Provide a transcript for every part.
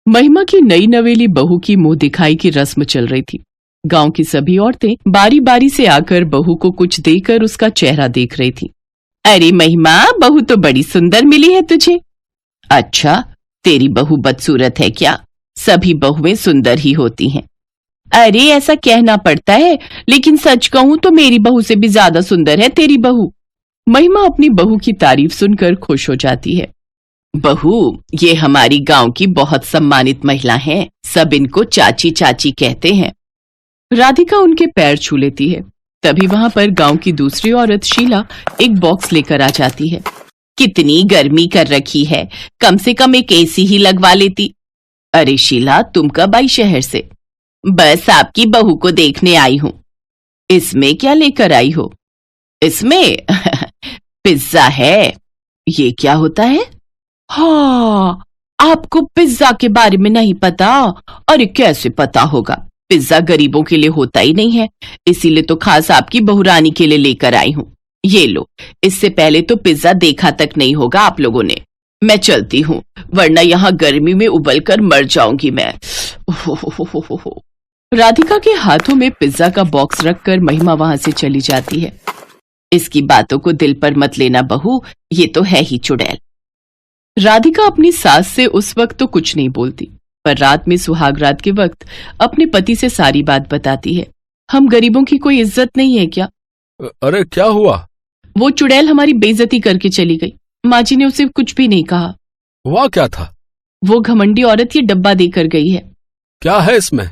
महिमा की नई नवेली बहू की मुंह दिखाई की रस्म चल रही थी। गांव की सभी औरतें बारी बारी से आकर बहू को कुछ देकर उसका चेहरा देख रही थी। अरे महिमा, बहू तो बड़ी सुंदर मिली है तुझे। अच्छा, तेरी बहू बदसूरत है क्या? सभी बहुएं सुंदर ही होती हैं। अरे ऐसा कहना पड़ता है, लेकिन सच कहूं तो मेरी बहू से भी ज्यादा सुंदर है तेरी बहू। महिमा अपनी बहू की तारीफ सुनकर खुश हो जाती है। बहू, ये हमारी गांव की बहुत सम्मानित महिला हैं, सब इनको चाची चाची कहते हैं। राधिका उनके पैर छू लेती है। तभी वहां पर गांव की दूसरी औरत शीला एक बॉक्स लेकर आ जाती है। कितनी गर्मी कर रखी है, कम से कम एक एसी ही लगवा लेती। अरे शीला, तुम कब आई शहर से? बस आपकी बहू को देखने आई हूं। इसमें क्या लेकर आई हो? इसमें पिज्जा है। ये क्या होता है? हाँ, आपको पिज्जा के बारे में नहीं पता? अरे कैसे पता होगा, पिज्जा गरीबों के लिए होता ही नहीं है, इसीलिए तो खास आपकी बहुरानी के लिए लेकर आई हूँ। ये लो, इससे पहले तो पिज्जा देखा तक नहीं होगा आप लोगों ने। मैं चलती हूँ, वरना यहाँ गर्मी में उबल कर मर जाऊंगी मैं। राधिका के हाथों में पिज्जा का बॉक्स रखकर महिमा वहां से चली जाती है। इसकी बातों को दिल पर मत लेना बहू, ये तो है ही चुड़ैल। राधिका अपनी सास से उस वक्त तो कुछ नहीं बोलती, पर रात में सुहाग रात के वक्त अपने पति से सारी बात बताती है। हम गरीबों की कोई इज्जत नहीं है क्या? अरे क्या हुआ? वो चुड़ैल हमारी बेइज्जती करके चली गई। माँ जी ने उसे कुछ भी नहीं कहा। हुआ क्या था? वो घमंडी औरत ये डब्बा देकर गई है। क्या है इसमें?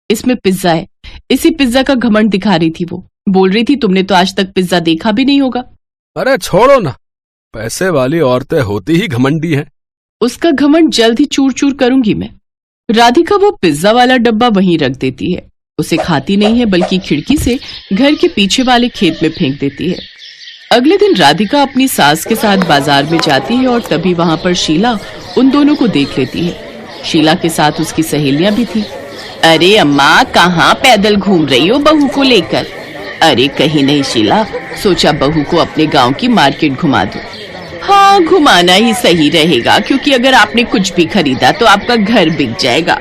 इसमें पिज्जा है। इसी पिज्जा का घमंड दिखा रही थी वो। बोल रही थी तुमने तो आज तक पिज्जा देखा भी नहीं होगा। अरे छोड़ो ना, पैसे वाली औरतें होती ही घमंडी हैं। उसका घमंड जल्द ही चूर चूर करूंगी मैं। राधिका वो पिज्जा वाला डब्बा वहीं रख देती है। उसे खाती नहीं है, बल्कि खिड़की से घर के पीछे वाले खेत में फेंक देती है। अगले दिन राधिका अपनी सास के साथ बाजार में जाती है और तभी वहां पर शीला उन दोनों को देख लेती है। शीला के साथ उसकी सहेलियां भी थी। अरे अम्मा, कहाँ पैदल घूम रही हो बहू को लेकर? अरे कहीं नहीं शीला, सोचा बहू को अपने गांव की मार्केट घुमा दूं। हाँ, घुमाना ही सही रहेगा, क्योंकि अगर आपने कुछ भी खरीदा तो आपका घर बिक जाएगा।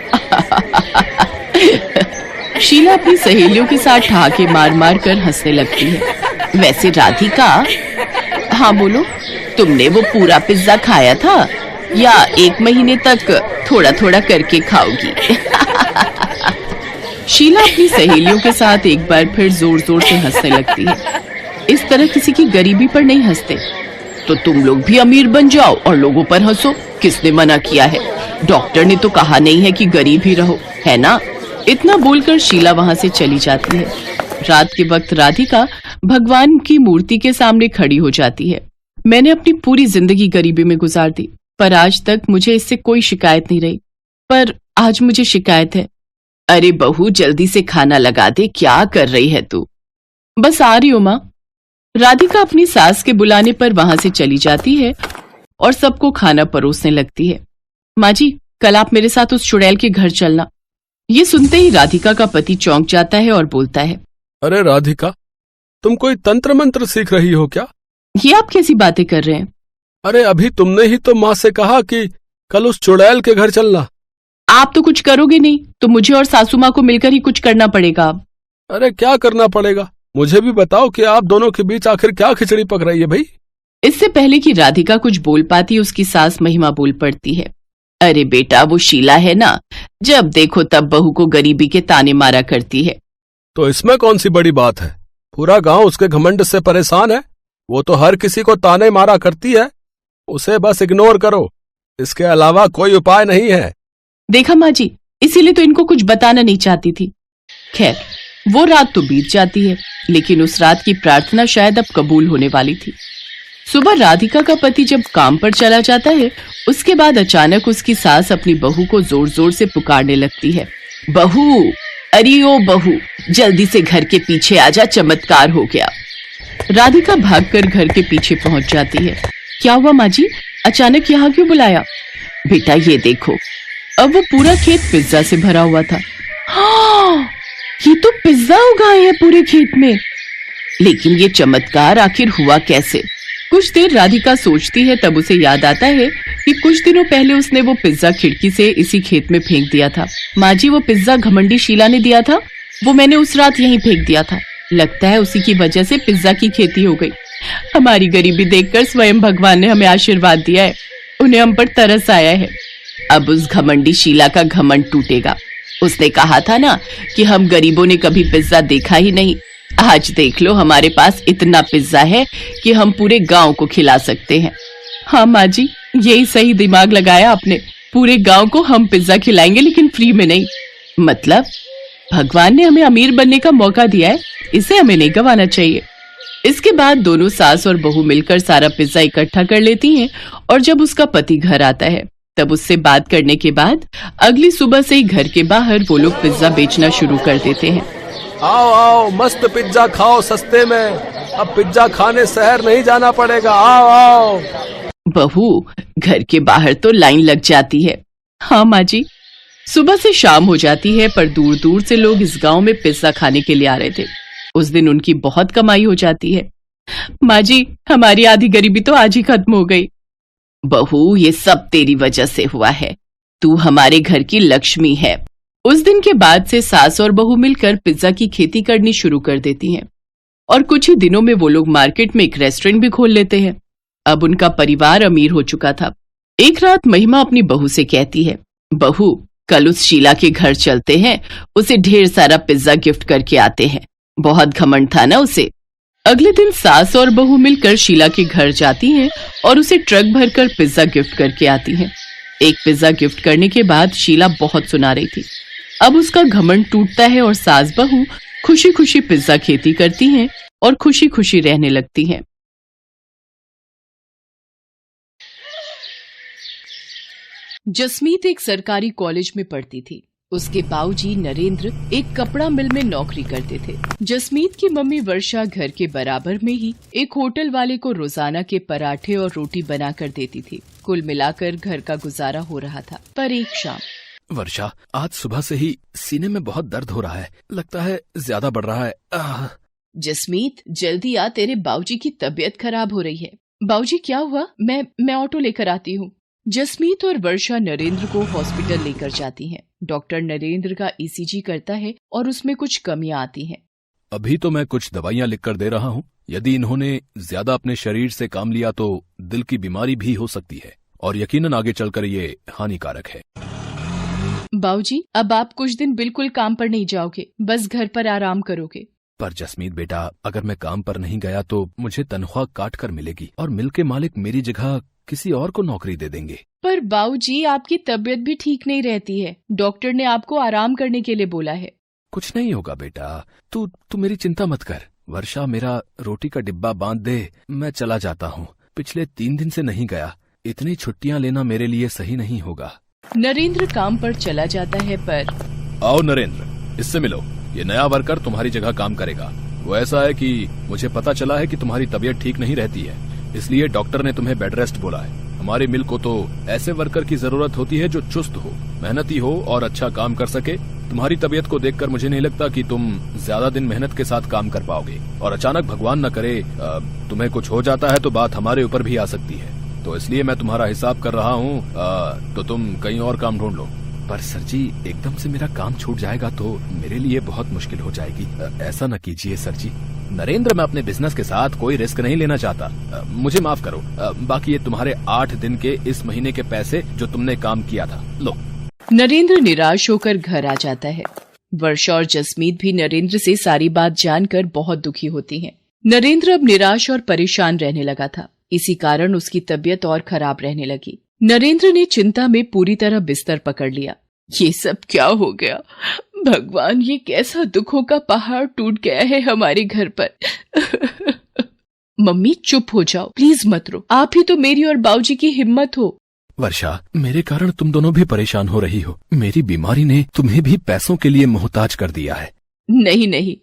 शीला अपनी सहेलियों के साथ ठहाके मार मार कर हंसने लगती है। वैसे राधिका, हाँ बोलो, तुमने वो पूरा पिज्जा खाया था या 1 महीने तक थोड़ा थोड़ा करके खाओगी? शीला अपनी सहेलियों के साथ एक बार फिर जोर जोर से हंसने लगती है। इस तरह किसी की गरीबी पर नहीं हंसते। तो तुम लोग भी अमीर बन जाओ और लोगों पर हंसो, किसने मना किया है? डॉक्टर ने तो कहा नहीं है कि गरीब ही रहो, है ना? इतना बोलकर शीला वहां से चली जाती है। रात के वक्त राधिका भगवान की मूर्ति के सामने खड़ी हो जाती है। मैंने अपनी पूरी जिंदगी गरीबी में गुजार दी, पर आज तक मुझे इससे कोई शिकायत नहीं रही, पर आज मुझे शिकायत है। अरे बहू, जल्दी से खाना लगा दे, क्या कर रही है तू? बस आ रही हूं माँ। राधिका अपनी सास के बुलाने पर वहां से चली जाती है और सबको खाना परोसने लगती है। माँ जी, कल आप मेरे साथ उस चुड़ैल के घर चलना। ये सुनते ही राधिका का पति चौंक जाता है और बोलता है, अरे राधिका, तुम कोई तंत्र मंत्र सीख रही हो क्या? ये आप कैसी बातें कर रहे हैं? अरे अभी तुमने ही तो माँ से कहा कि कल उस चुड़ैल के घर चलना। आप तो कुछ करोगे नहीं, तो मुझे और सासू माँ को मिलकर ही कुछ करना पड़ेगा अब। अरे क्या करना पड़ेगा, मुझे भी बताओ कि आप दोनों के बीच आखिर क्या खिचड़ी पक रही है भाई? इससे पहले कि राधिका कुछ बोल पाती, उसकी सास महिमा बोल पड़ती है। अरे बेटा, वो शीला है ना, जब देखो तब बहू को गरीबी के ताने मारा करती है। तो इसमें कौन सी बड़ी बात है? पूरा गांव उसके घमंड से परेशान है। वो तो हर किसी को ताने मारा करती है, उसे बस इग्नोर करो, इसके अलावा कोई उपाय नहीं है। देखा माँ जी, इसीलिए तो इनको कुछ बताना नहीं चाहती थी। खैर, वो रात तो बीत जाती है, लेकिन उस रात की प्रार्थना शायद अब कबूल होने वाली थी। सुबह राधिका का पति जब काम पर चला जाता है, उसके बाद अचानक उसकी सास अपनी बहू को जोर जोर से पुकारने लगती है। बहू, अरे ओ बहू, जल्दी से घर के पीछे आजा, चमत्कार हो गया। राधिका भागकर घर के पीछे पहुंच जाती है। क्या हुआ माँ जी, अचानक यहाँ क्यों बुलाया? बेटा ये देखो, अब वो पूरा खेत पिज्जा से भरा हुआ था। हाँ, ये तो पिज्जा उगाए हैं पूरे खेत में। लेकिन ये चमत्कार आखिर हुआ कैसे? कुछ देर राधिका सोचती है, तब उसे याद आता है कि कुछ दिनों पहले उसने वो पिज्जा खिड़की से इसी खेत में फेंक दिया था। माँ जी, वो पिज्जा घमंडी शीला ने दिया था, वो मैंने उस रात यहीं फेंक दिया था। लगता है उसी की वजह से पिज्जा की खेती हो गई। हमारी गरीबी देखकर स्वयं भगवान ने हमें आशीर्वाद दिया है, उन्हें हम पर तरस आया है। अब उस घमंडी शीला का घमंड टूटेगा। उसने कहा था ना कि हम गरीबों ने कभी पिज्जा देखा ही नहीं। आज देख लो, हमारे पास इतना पिज्जा है कि हम पूरे गांव को खिला सकते हैं। हाँ माँ जी, यही सही दिमाग लगाया आपने। पूरे गांव को हम पिज्जा खिलाएंगे, लेकिन फ्री में नहीं। मतलब भगवान ने हमें अमीर बनने का मौका दिया है, इसे हमें नहीं गंवाना चाहिए। इसके बाद दोनों सास और बहू मिलकर सारा पिज्जा इकट्ठा कर लेती हैं और जब उसका पति घर आता है तब उससे बात करने के बाद अगली सुबह से ही घर के बाहर वो लोग पिज्जा बेचना शुरू कर देते हैं। आओ आओ, मस्त पिज्जा खाओ सस्ते में। अब पिज्जा खाने शहर नहीं जाना पड़ेगा, आओ आओ। बहू, घर के बाहर तो लाइन लग जाती है। हाँ माँ जी। सुबह से शाम हो जाती है, पर दूर दूर से लोग इस गांव में पिज्जा खाने के लिए आ रहे थे। उस दिन उनकी बहुत कमाई हो जाती है। माँ जी, हमारी आधी गरीबी तो आज ही खत्म हो गई। बहू, ये सब तेरी वजह से हुआ है। तू हमारे घर की लक्ष्मी है। उस दिन के बाद से सास और बहू मिलकर पिज्जा की खेती करनी शुरू कर देती हैं और कुछ ही दिनों में वो लोग मार्केट में एक रेस्टोरेंट भी खोल लेते हैं। अब उनका परिवार अमीर हो चुका था। एक रात महिमा अपनी बहू से कहती है, बहू, कल उस शीला के घर चलते हैं, उसे ढेर सारा पिज्जा गिफ्ट करके आते हैं। बहुत घमंड था ना उसे। अगले दिन सास और बहू मिलकर शीला के घर जाती हैं और उसे ट्रक भरकर पिज्जा गिफ्ट करके आती हैं। एक पिज्जा गिफ्ट करने के बाद शीला बहुत सुना रही थी। अब उसका घमंड टूटता है और सास बहू खुशी खुशी पिज्जा खेती करती हैं और खुशी खुशी रहने लगती हैं। जसमीत एक सरकारी कॉलेज में पढ़ती थी। उसके बाऊजी नरेंद्र एक कपड़ा मिल में नौकरी करते थे। जसमीत की मम्मी वर्षा घर के बराबर में ही एक होटल वाले को रोजाना के पराठे और रोटी बना कर देती थी। कुल मिलाकर घर का गुजारा हो रहा था। पर एक शाम, वर्षा, आज सुबह से ही सीने में बहुत दर्द हो रहा है, लगता है ज्यादा बढ़ रहा है। जसमीत, जल्दी आ, तेरे बाऊजी की तबीयत खराब हो रही है। बाऊजी, क्या हुआ? मैं ऑटो लेकर आती हूँ। जसमीत और वर्षा नरेंद्र को हॉस्पिटल लेकर जाती हैं। डॉक्टर नरेंद्र का ईसीजी करता है और उसमें कुछ कमियां आती हैं। अभी तो मैं कुछ दवाइयां लिख कर दे रहा हूँ। यदि इन्होंने ज्यादा अपने शरीर से काम लिया तो दिल की बीमारी भी हो सकती है और यकीनन आगे चलकर ये हानिकारक है। बाऊजी, अब आप कुछ दिन बिल्कुल काम पर नहीं जाओगे, बस घर पर आराम करोगे। पर जसमीत बेटा, अगर मैं काम पर नहीं गया तो मुझे तनख्वाह काट कर मिलेगी और मिल के मालिक मेरी जगह किसी और को नौकरी दे देंगे। पर बाऊजी, आपकी तबीयत भी ठीक नहीं रहती है। डॉक्टर ने आपको आराम करने के लिए बोला है। कुछ नहीं होगा बेटा, तू मेरी चिंता मत कर। वर्षा, मेरा रोटी का डिब्बा बांध दे, मैं चला जाता हूँ। पिछले 3 दिन से नहीं गया। इतनी छुट्टियाँ लेना मेरे लिए सही नहीं होगा। नरेंद्र काम पर चला जाता है। पर आओ नरेंद्र, इससे मिलो। ये नया वर्कर तुम्हारी जगह काम करेगा। वो ऐसा है कि मुझे पता चला है कि तुम्हारी तबीयत ठीक नहीं रहती है, इसलिए डॉक्टर ने तुम्हें बेड रेस्ट बोला है। हमारी मिल को तो ऐसे वर्कर की जरूरत होती है जो चुस्त हो, मेहनती हो और अच्छा काम कर सके। तुम्हारी तबीयत को देखकर मुझे नहीं लगता कि तुम ज्यादा दिन मेहनत के साथ काम कर पाओगे और अचानक भगवान न करे तुम्हें कुछ हो जाता है तो बात हमारे ऊपर भी आ सकती है। तो इसलिए मैं तुम्हारा हिसाब कर रहा हूँ, तो तुम कहीं और काम ढूंढ लो। पर सर जी, एकदम से मेरा काम छूट जाएगा तो मेरे लिए बहुत मुश्किल हो जाएगी। ऐसा न कीजिए सर जी। नरेंद्र, मैं अपने बिजनेस के साथ कोई रिस्क नहीं लेना चाहता। मुझे माफ करो। बाकी ये तुम्हारे 8 दिन के इस महीने के पैसे जो तुमने काम किया था, लो। नरेंद्र निराश होकर घर आ जाता है। वर्षा और जसमीत भी नरेंद्र से सारी बात जानकर बहुत दुखी होती हैं। नरेंद्र अब निराश और परेशान रहने लगा था। इसी कारण उसकी तबीयत और खराब रहने लगी। नरेंद्र ने चिंता में पूरी तरह बिस्तर पकड़ लिया। ये सब क्या हो गया? भगवान, ये कैसा दुखों का पहाड़ टूट गया है हमारे घर पर। मम्मी, चुप हो जाओ, प्लीज मत रो। आप ही तो मेरी और बाऊजी की हिम्मत हो। वर्षा, मेरे कारण तुम दोनों भी परेशान हो रही हो। मेरी बीमारी ने तुम्हें भी पैसों के लिए मोहताज कर दिया है। नहीं,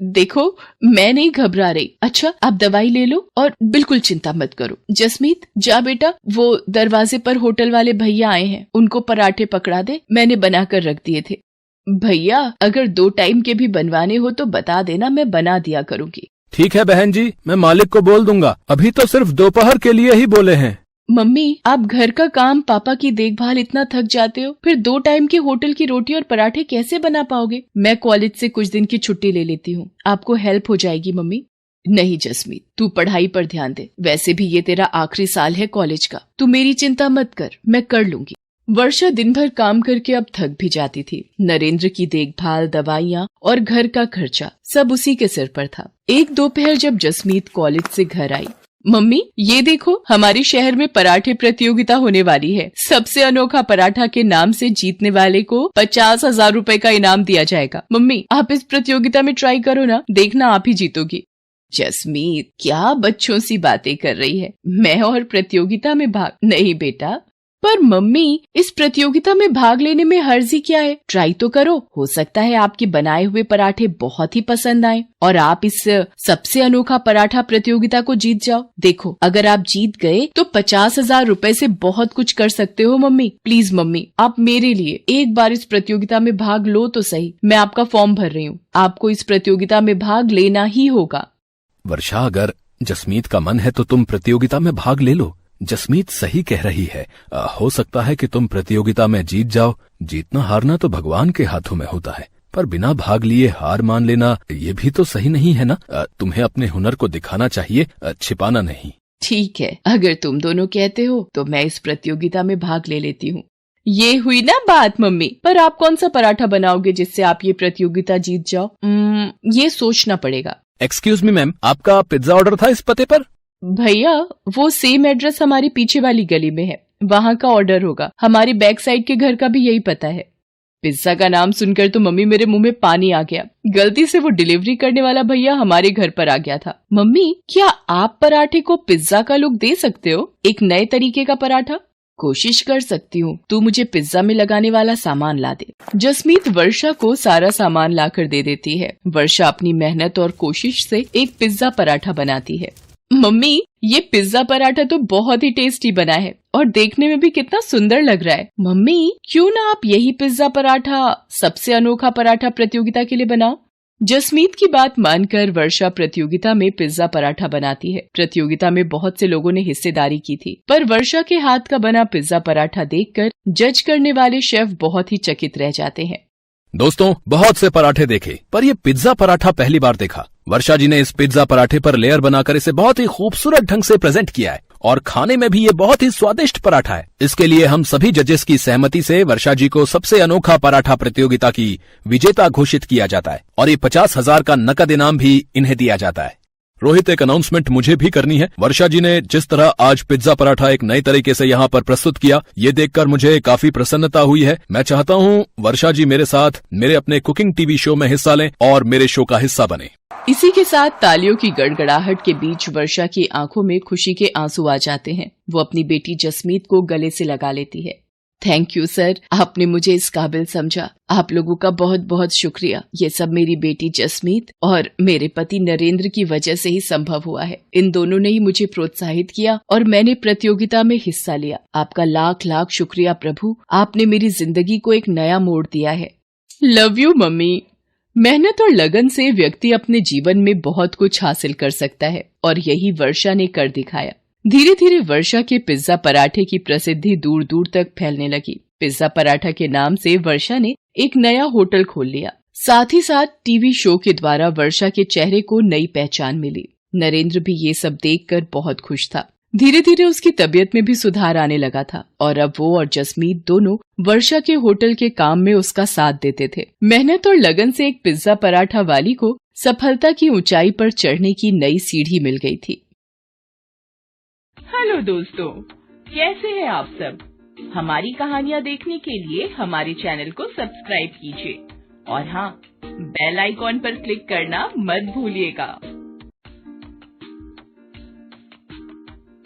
देखो, मैं नहीं घबरा रही। अच्छा, आप दवाई ले लो और बिल्कुल चिंता मत करो। जसमीत, जा बेटा, वो दरवाजे पर होटल वाले भैया आए हैं, उनको पराठे पकड़ा दे, मैंने बनाकर रख दिए थे। भैया, अगर 2 टाइम के भी बनवाने हो तो बता देना, मैं बना दिया करूंगी। ठीक है बहन जी, मैं मालिक को बोल दूंगा। अभी तो सिर्फ दोपहर के लिए ही बोले हैं। मम्मी, आप घर का काम, पापा की देखभाल इतना थक जाते हो, फिर 2 टाइम के होटल की रोटी और पराठे कैसे बना पाओगे? मैं कॉलेज से कुछ दिन की छुट्टी ले लेती हूँ, आपको हेल्प हो जाएगी मम्मी। नहीं जसमीत, तू पढ़ाई पर ध्यान दे। वैसे भी ये तेरा आखिरी साल है कॉलेज का, तू मेरी चिंता मत कर, मैं कर लूंगी। वर्षा दिन भर काम करके अब थक भी जाती थी। नरेंद्र की देखभाल, दवाइयाँ और घर का खर्चा सब उसी के सिर पर था। एक दोपहर जब जसमीत कॉलेज से घर आई, मम्मी ये देखो, हमारे शहर में पराठे प्रतियोगिता होने वाली है। सबसे अनोखा पराठा के नाम से जीतने वाले को 50,000 रुपए का इनाम दिया जाएगा। मम्मी आप इस प्रतियोगिता में ट्राई करो ना, देखना आप ही जीतोगी। जसमीत क्या बच्चों सी बातें कर रही है, मैं और प्रतियोगिता में भाग? नहीं बेटा। पर मम्मी, इस प्रतियोगिता में भाग लेने में हर्जी क्या है? ट्राई तो करो, हो सकता है आपके बनाए हुए पराठे बहुत ही पसंद आए और आप इस सबसे अनोखा पराठा प्रतियोगिता को जीत जाओ। देखो, अगर आप जीत गए तो 50,000 रुपए से बहुत कुछ कर सकते हो। मम्मी प्लीज मम्मी, आप मेरे लिए एक बार इस प्रतियोगिता में भाग लो तो सही। मैं आपका फॉर्म भर रही हूँ, आपको इस प्रतियोगिता में भाग लेना ही होगा। वर्षा, अगर जसमीत का मन है तो तुम प्रतियोगिता में भाग ले लो। जसमीत सही कह रही है। हो सकता है कि तुम प्रतियोगिता में जीत जाओ। जीतना हारना तो भगवान के हाथों में होता है, पर बिना भाग लिए हार मान लेना ये भी तो सही नहीं है ना। तुम्हें अपने हुनर को दिखाना चाहिए, छिपाना नहीं। ठीक है, अगर तुम दोनों कहते हो तो मैं इस प्रतियोगिता में भाग ले लेती हूँ। ये हुई ना बात मम्मी। पर आप कौन सा पराठा बनाओगे जिससे आप ये प्रतियोगिता जीत जाओ? ये सोचना पड़ेगा। एक्सक्यूज मी मैम, आपका पिज्जा ऑर्डर था इस पते पर? भैया वो सेम एड्रेस हमारी पीछे वाली गली में है, वहाँ का ऑर्डर होगा। हमारी बैक साइड के घर का भी यही पता है। पिज्जा का नाम सुनकर तो मम्मी मेरे मुंह में पानी आ गया। गलती से वो डिलीवरी करने वाला भैया हमारे घर पर आ गया था। मम्मी क्या आप पराठे को पिज्जा का लुक दे सकते हो? एक नए तरीके का पराठा? कोशिश कर सकती हूँ, तू मुझे पिज्जा में लगाने वाला सामान ला दे। जसमीत वर्षा को सारा सामान लाकर दे देती है। वर्षा अपनी मेहनत और कोशिश से एक पिज्जा पराठा बनाती है। मम्मी ये पिज्जा पराठा तो बहुत ही टेस्टी बना है और देखने में भी कितना सुंदर लग रहा है। मम्मी क्यों ना आप यही पिज्जा पराठा सबसे अनोखा पराठा प्रतियोगिता के लिए बनाओ। जसमीत की बात मानकर वर्षा प्रतियोगिता में पिज्जा पराठा बनाती है। प्रतियोगिता में बहुत से लोगों ने हिस्सेदारी की थी, पर वर्षा के हाथ का बना पिज्जा पराठा देखकर जज करने वाले शेफ बहुत ही चकित रह जाते हैं। दोस्तों, बहुत से पराठे देखे, पर ये पिज्जा पराठा पहली बार देखा। वर्षा जी ने इस पिज्जा पराठे पर लेयर बनाकर इसे बहुत ही खूबसूरत ढंग से प्रेजेंट किया है और खाने में भी ये बहुत ही स्वादिष्ट पराठा है। इसके लिए हम सभी जजेस की सहमति से वर्षा जी को सबसे अनोखा पराठा प्रतियोगिता की विजेता घोषित किया जाता है और ये 50,000 का नकद इनाम भी इन्हें दिया जाता है। रोहित, एक अनाउंसमेंट मुझे भी करनी है। वर्षा जी ने जिस तरह आज पिज्जा पराठा एक नए तरीके से यहाँ पर प्रस्तुत किया, ये देखकर मुझे काफी प्रसन्नता हुई है। मैं चाहता हूँ वर्षा जी मेरे साथ मेरे अपने कुकिंग टीवी शो में हिस्सा लें और मेरे शो का हिस्सा बने। इसी के साथ तालियों की गड़गड़ाहट के बीच वर्षा की आंखों में खुशी के आंसू आ जाते हैं। वो अपनी बेटी जसमीत को गले से लगा लेती है। थैंक यू सर, आपने मुझे इस काबिल समझा। आप लोगों का बहुत बहुत शुक्रिया। ये सब मेरी बेटी जसमीत और मेरे पति नरेंद्र की वजह से ही संभव हुआ है। इन दोनों ने ही मुझे प्रोत्साहित किया और मैंने प्रतियोगिता में हिस्सा लिया। आपका लाख लाख शुक्रिया प्रभु, आपने मेरी जिंदगी को एक नया मोड़ दिया है। Love you mummy. मेहनत और लगन से व्यक्ति अपने जीवन में बहुत कुछ हासिल कर सकता है और यही वर्षा ने कर दिखाया। धीरे धीरे वर्षा के पिज्जा पराठे की प्रसिद्धि दूर दूर तक फैलने लगी। पिज्जा पराठा के नाम से वर्षा ने एक नया होटल खोल लिया। साथ ही साथ टीवी शो के द्वारा वर्षा के चेहरे को नई पहचान मिली। नरेंद्र भी ये सब देखकर बहुत खुश था। धीरे धीरे उसकी तबीयत में भी सुधार आने लगा था और अब वो और जसमीत दोनों वर्षा के होटल के काम में उसका साथ देते थे। मेहनत और लगन से एक पिज्जा पराठा वाली को सफलता की ऊंचाई पर चढ़ने की नई सीढ़ी मिल गई थी। हेलो दोस्तों, कैसे हैं आप सब? हमारी कहानियाँ देखने के लिए हमारे चैनल को सब्सक्राइब कीजिए और हाँ, बेल आइकॉन पर क्लिक करना मत भूलिएगा।